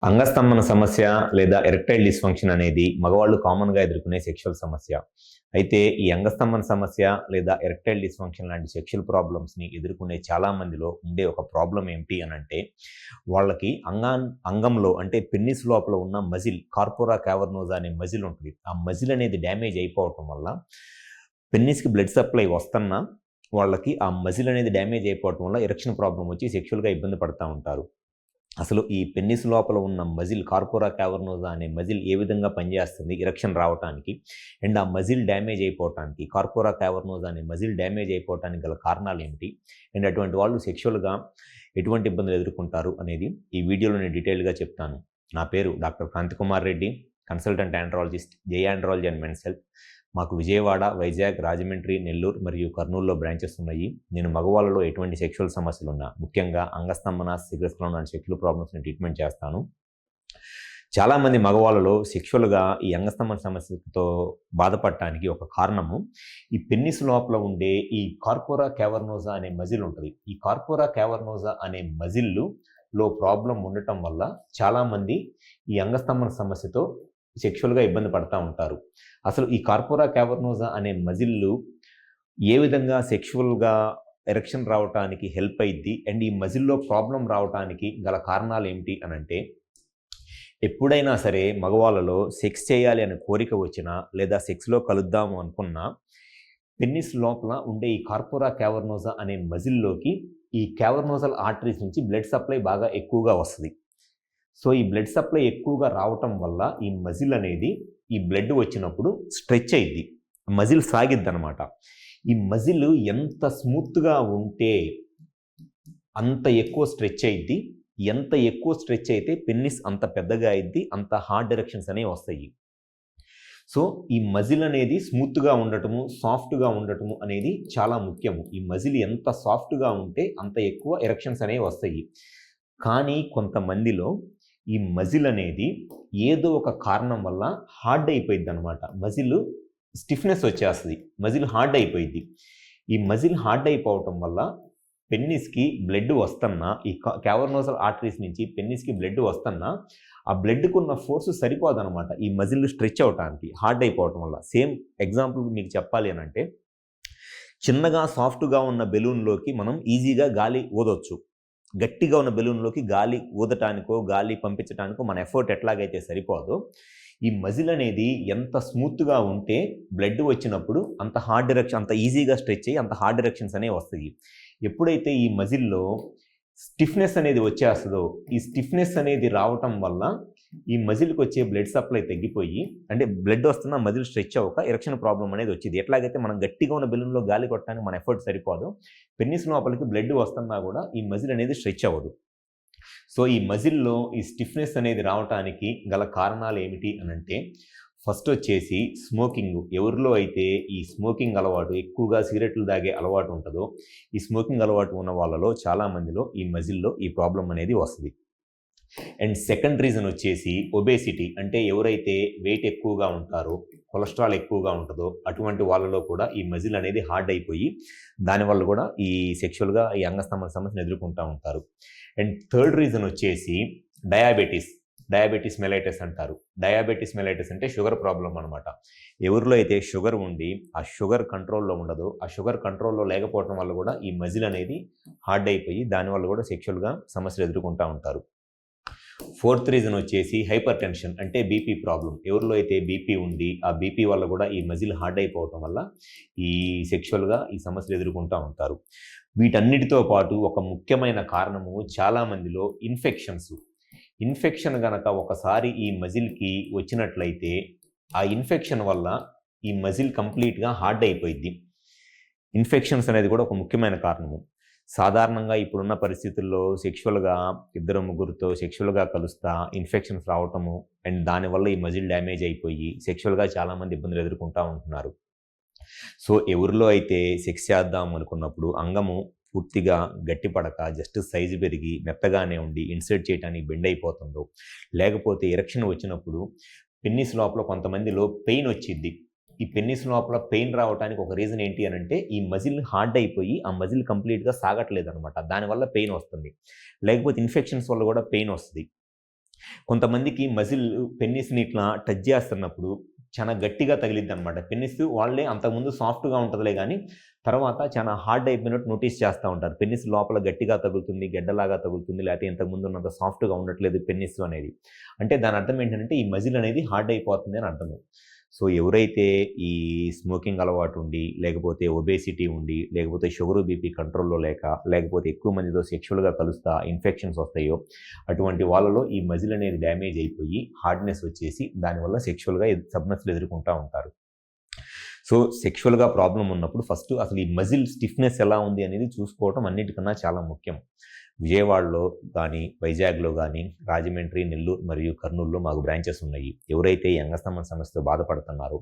అంగస్తంభన సమస్య లేదా erectile dysfunction అనేది మగవాళ్ళు కామన్గా ఎదుర్కొనే సెక్షువల్ సమస్య. అయితే ఈ అంగస్తంభన సమస్య లేదా ఎరెక్టైల్ డిస్ఫంక్షన్ లాంటి సెక్షువల్ ప్రాబ్లమ్స్ని ఎదుర్కొనే చాలామందిలో ఉండే ఒక ప్రాబ్లం ఏంటి అని అంటే వాళ్ళకి అంగంలో అంటే పెన్నిస్ లోపల ఉన్న మజిల్ కార్పోరా క్యావర్నోజా అనే మజిల్ ఉంటుంది. ఆ మజిల్ అనేది డ్యామేజ్ అయిపోవటం వల్ల పెన్నిస్కి బ్లడ్ సప్లై వస్తున్నా వాళ్ళకి ఆ మజిల్ అనేది డ్యామేజ్ అయిపోవటం వల్ల ఎరెక్షన్ ప్రాబ్లం వచ్చి సెక్షువల్గా ఇబ్బంది పడుతూ ఉంటారు. అసలు ఈ పెన్నిస్ లోపల ఉన్న మజిల్ కార్పోరా క్యావర్నోజా అనే మజిల్ ఏ విధంగా పనిచేస్తుంది ఎరెక్షన్ రావడానికి అండ్ ఆ మజిల్ డ్యామేజ్ అయిపోవటానికి కార్పోరా క్యావర్నోజా అనే మజిల్ డ్యామేజ్ అయిపోవటానికి గల కారణాలు ఏమిటి అండ్ అటువంటి వాళ్ళు సెక్షువల్గా ఎటువంటి ఇబ్బందులు ఎదుర్కొంటారు అనేది ఈ వీడియోలో నేను డీటెయిల్గా చెప్తాను. నా పేరు డాక్టర్ కాంతి కుమార్ రెడ్డి, కన్సల్టెంట్ ఆండ్రాలజిస్ట్, జై ఆండ్రాలజీ అండ్ మెన్స్ హెల్త్. మాకు విజయవాడ, వైజాగ్, రాజమండ్రి, నెల్లూరు మరియు కర్నూలులో బ్రాంచెస్ ఉన్నాయి. నేను మగవాళ్ళలో ఎటువంటి సెక్షువల్ సమస్యలు ఉన్నా, ముఖ్యంగా అంగస్తంభన, సిగస్క్లోన్ అండ్ సెక్షువల్ ప్రాబ్లమ్స్ని ట్రీట్మెంట్ చేస్తాను. చాలామంది మగవాళ్ళలో సెక్షువల్గా ఈ అంగస్తంభన సమస్యతో బాధపడటానికి ఒక కారణము ఈ పెన్నిస్ లోపల ఉండే ఈ కార్పోరా క్యావర్నోజా అనే మజిల్ ఉంటుంది. ఈ కార్పోరా క్యావర్నోజా అనే మజిల్లో ప్రాబ్లం ఉండటం వల్ల చాలామంది ఈ అంగస్తంభన సమస్యతో సెక్షువల్గా ఇబ్బంది పడుతూ ఉంటారు. అసలు ఈ కార్పోరా క్యావర్నోజా అనే మజిల్లు ఏ విధంగా సెక్షువల్గా ఎరెక్షన్ రావడానికి హెల్ప్ అయ్యిద్ది అండ్ ఈ మజిల్లో ప్రాబ్లం రావడానికి గల కారణాలు ఏమిటి అని అంటే, ఎప్పుడైనా సరే మగవాళ్ళలో సెక్స్ చేయాలి అనే కోరిక వచ్చినా లేదా సెక్స్లో కలుద్దాము అనుకున్నా పెన్నిస్ లోపల ఉండే ఈ కార్పోరా క్యావర్నోజా అనే మజిల్లోకి ఈ క్యావర్నోజల్ ఆర్టరీస్ నుంచి బ్లడ్ సప్లై బాగా ఎక్కువగా వస్తుంది. సో ఈ బ్లడ్ సప్లై ఎక్కువగా రావటం వల్ల ఈ మజిల్ అనేది ఈ బ్లడ్ వచ్చినప్పుడు స్ట్రెచ్ అయ్యిద్ది, మజిల్ సాగిద్ది అనమాట. ఈ మజిల్ ఎంత స్మూత్గా ఉంటే అంత ఎక్కువ స్ట్రెచ్ అయ్యిద్ది, ఎంత ఎక్కువ స్ట్రెచ్ అయితే పెన్నిస్ అంత పెద్దగా అయ్యిద్ది, అంత హార్డ్ డైరెక్షన్స్ అనేవి వస్తాయి. సో ఈ మజిల్ అనేది స్మూత్గా ఉండటము, సాఫ్ట్గా ఉండటము అనేది చాలా ముఖ్యము. ఈ మజిల్ ఎంత సాఫ్ట్గా ఉంటే అంత ఎక్కువ ఎరెక్షన్స్ అనేవి వస్తాయి. కానీ కొంతమందిలో ఈ మజిల్ అనేది ఏదో ఒక కారణం వల్ల హార్డ్ అయిపోయింది అనమాట. మజిల్ స్టిఫ్నెస్ వచ్చేస్తుంది, మజిల్ హార్డ్ అయిపోయింది. ఈ మజిల్ హార్డ్ అయిపోవటం వల్ల పెన్నిస్కి బ్లడ్ వస్తున్నా, ఈ క్యావర్నోజల్ ఆర్టరీస్ నుంచి పెన్నిస్కి బ్లడ్ వస్తున్నా ఆ బ్లడ్కు ఉన్న ఫోర్స్ సరిపోదన్నమాట ఈ మజిల్ స్ట్రెచ్ అవడానికి, హార్డ్ అయిపోవటం వల్ల. సేమ్ ఎగ్జాంపుల్ మీకు చెప్పాలి అని అంటే, చిన్నగా సాఫ్ట్గా ఉన్న బెలూన్లోకి మనం ఈజీగా గాలి ఊదొచ్చు. గట్టిగా ఉన్న బెలూన్లోకి గాలి ఊదటానికో గాలి పంపించడానికో మన ఎఫర్ట్ ఎట్లాగైతే సరిపోదో, ఈ మజిల్ అనేది ఎంత స్మూత్గా ఉంటే బ్లడ్ వచ్చినప్పుడు అంత హార్డ్ డైరెక్షన్, అంత ఈజీగా స్ట్రెచ్ అయ్యి అంత హార్డ్ డైరెక్షన్స్ అనేవి వస్తాయి. ఎప్పుడైతే ఈ మజిల్లో స్టిఫ్నెస్ అనేది వచ్చేస్తుందో, ఈ స్టిఫ్నెస్ అనేది రావటం వల్ల ఈ మజిల్కి వచ్చే బ్లడ్ సప్లై తగ్గిపోయి, అంటే బ్లడ్ వస్తున్న మజిల్ స్ట్రెచ్ అవ్వక ఎరెక్షన్ ప్రాబ్లం అనేది వచ్చింది. ఎట్లాగైతే మనం గట్టిగా ఉన్న బెలూన్లో గాలి కొట్టడానికి మన ఎఫర్ట్ సరిపోదు, పెన్నిస్ లోపలికి బ్లడ్ వస్తున్నా కూడా ఈ మజిల్ అనేది స్ట్రెచ్ అవ్వదు. సో ఈ మజిల్లో ఈ స్టిఫ్నెస్ అనేది రావడానికి గల కారణాలు ఏమిటి అని అంటే, ఫస్ట్ వచ్చేసి స్మోకింగ్. ఎవరిలో అయితే ఈ స్మోకింగ్ అలవాటు, ఎక్కువగా సిగరెట్లు తాగే అలవాటు ఉంటుందో, ఈ స్మోకింగ్ అలవాటు ఉన్న వాళ్ళలో చాలామందిలో ఈ మజిల్లో ఈ ప్రాబ్లం అనేది వస్తుంది. అండ్ సెకండ్ రీజన్ వచ్చేసి ఒబేసిటీ. అంటే ఎవరైతే వెయిట్ ఎక్కువగా ఉంటారో, కొలెస్ట్రాల్ ఎక్కువగా ఉంటుందో అటువంటి వాళ్ళలో కూడా ఈ మజిల్ అనేది హార్డ్ అయిపోయి దానివల్ల కూడా ఈ సెక్షువల్గా ఈ అంగస్తంభన సమస్యను ఎదుర్కొంటూ ఉంటారు. అండ్ థర్డ్ రీజన్ వచ్చేసి డయాబెటీస్ మెలైటస్ అంటారు. డయాబెటీస్ మెలైటస్ అంటే షుగర్ ప్రాబ్లం అనమాట. ఎవరిలో అయితే షుగర్ ఉండి ఆ షుగర్ కంట్రోల్లో ఉండదో, ఆ షుగర్ కంట్రోల్లో లేకపోవడం వల్ల కూడా ఈ మజిల్ అనేది హార్డ్ అయిపోయి దానివల్ల కూడా సెక్షువల్గా సమస్యలు ఎదుర్కొంటూ ఉంటారు. ఫోర్త్ రీజన్ వచ్చేసి హైపర్ టెన్షన్, అంటే బీపీ ప్రాబ్లం. ఎవరిలో అయితే బీపీ ఉండి ఆ బీపీ వల్ల కూడా ఈ మజిల్ హార్డ్ అయిపోవటం వల్ల ఈ సెక్షువల్గా ఈ సమస్యలు ఎదుర్కొంటూ ఉంటారు. వీటన్నిటితో పాటు ఒక ముఖ్యమైన కారణము చాలామందిలో ఇన్ఫెక్షన్ గనక ఒకసారి ఈ మజిల్కి వచ్చినట్లయితే ఆ ఇన్ఫెక్షన్ వల్ల ఈ మజిల్ కంప్లీట్గా హార్డ్ అయిపోయింది. ఇన్ఫెక్షన్స్ అనేది కూడా ఒక ముఖ్యమైన కారణము. సాధారణంగా ఇప్పుడున్న పరిస్థితుల్లో సెక్షువల్గా ఇద్దరు ముగ్గురితో సెక్షువల్గా కలుస్తా ఇన్ఫెక్షన్స్ రావటము అండ్ దానివల్ల ఈ మజిల్ డ్యామేజ్ అయిపోయి సెక్షువల్గా చాలామంది ఇబ్బందులు ఎదుర్కొంటూ ఉంటున్నారు. సో ఎవరిలో అయితే సెక్స్ చేద్దాం అనుకున్నప్పుడు అంగము పూర్తిగా గట్టిపడక జస్ట్ సైజు పెరిగి మెత్తగానే ఉండి ఇన్సర్ట్ చేయడానికి బెండ్ అయిపోతుందో, లేకపోతే ఎరెక్షన్ వచ్చినప్పుడు పెన్నిస్ లోపల కొంతమందిలో పెయిన్ వచ్చింది. ఈ పెన్నిస్ లోపల పెయిన్ రావడానికి ఒక రీజన్ ఏంటి అని అంటే, ఈ మజిల్ హార్డ్ అయిపోయి ఆ మజిల్ కంప్లీట్గా సాగట్లేదు అనమాట, దానివల్ల పెయిన్ వస్తుంది. లేకపోతే ఇన్ఫెక్షన్స్ వల్ల కూడా పెయిన్ వస్తుంది. కొంతమందికి మజిల్ పెన్నిస్‌ని ఇట్లా టచ్ చేస్తున్నప్పుడు చాలా గట్టిగా తగిలిద్దనమాట. పెన్నిస్ వాళ్ళే అంతకుముందు సాఫ్ట్‌గా ఉంటదిలే గానీ, తర్వాత చాలా హార్డ్ అయిపోయినట్టు నోటీస్ చేస్తా ఉంటారు. పెన్నిస్ లోపల గట్టిగా తగులుతుంది, గెడ్డలాగా తగులుతుంది, లేకపోతే ఇంతకుముందు ఉన్నంత సాఫ్ట్‌గా ఉండట్లేదు పెన్నిస్ అనేది. అంటే దాని అర్థం ఏంటంటే, ఈ మజిల్ అనేది హార్డ్ అయిపోతుంది అని అర్థము. సో, ఎవరైతే ఈ స్మోకింగ్ అలవాటు ఉండి, లేకపోతే ఒబేసిటీ ఉండి, లేకపోతే షుగరు, బీపీ కంట్రోల్‌లో లేక, లేకపోతే ఎక్కువ మందితో సెక్షువల్‌గా కలుస్తా ఇన్ఫెక్షన్స్ వస్తాయో, అటువంటి వాళ్ళలో ఈ మజిల్ అనేది డ్యామేజ్ అయిపోయి, హార్డ్‌నెస్ వచ్చేసి, దానివల్ల సెక్షువల్‌గా సమస్యలు ఎదుర్కొంటా ఉంటారు. సో, సెక్షువల్‌గా ప్రాబ్లమ్ ఉన్నప్పుడు ఫస్ట్ అసలు ఈ మజిల్ స్టిఫ్‌నెస్ ఎలా ఉంది అనేది చూసుకోవటం అన్నిటికన్నా చాలా ముఖ్యం. విజయవాడలో గానీ, వైజాగ్‌లో గానీ, రాజమండ్రి, నెల్లూరు మరియు కర్నూలులో మాకు బ్రాంచెస్ ఉన్నాయి. ఎవరైతే ఈ అంగస్తంభన సమస్యతో బాధపడుతున్నారో,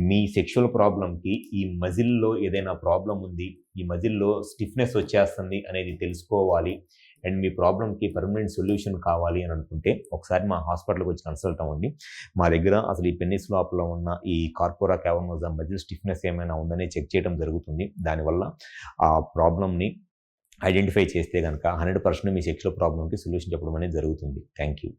మీ సెక్షువల్ ప్రాబ్లమ్‌కి ఈ మజిల్‌లో ఏదైనా ప్రాబ్లమ్ ఉంది, ఈ మజిల్‌లో స్టిఫ్‌నెస్ వచ్చేస్తుంది అనేది తెలుసుకోవాలి అండ్ మీ ప్రాబ్లమ్‌కి పర్మనెంట్ సొల్యూషన్ కావాలి అని అనుకుంటే, ఒకసారి మా హాస్పిటల్‌కి వచ్చి కన్సల్ట్ అవ్వండి. మా దగ్గర అసలు ఈ పెన్నిస్ లోపల ఉన్న ఈ కార్పోరా క్యావర్నోసా మజిల్ స్టిఫ్‌నెస్ ఏమైనా ఉందని చెక్ చేయడం జరుగుతుంది. దానివల్ల ఆ ప్రాబ్లమ్‌ని ఐడెంటిఫై చేస్తే గనక 100% మీ సెక్షువల్ ప్రాబ్లమ్‌కి సొల్యూషన్ చెప్పడం అనేది జరుగుతుంది. Thank you.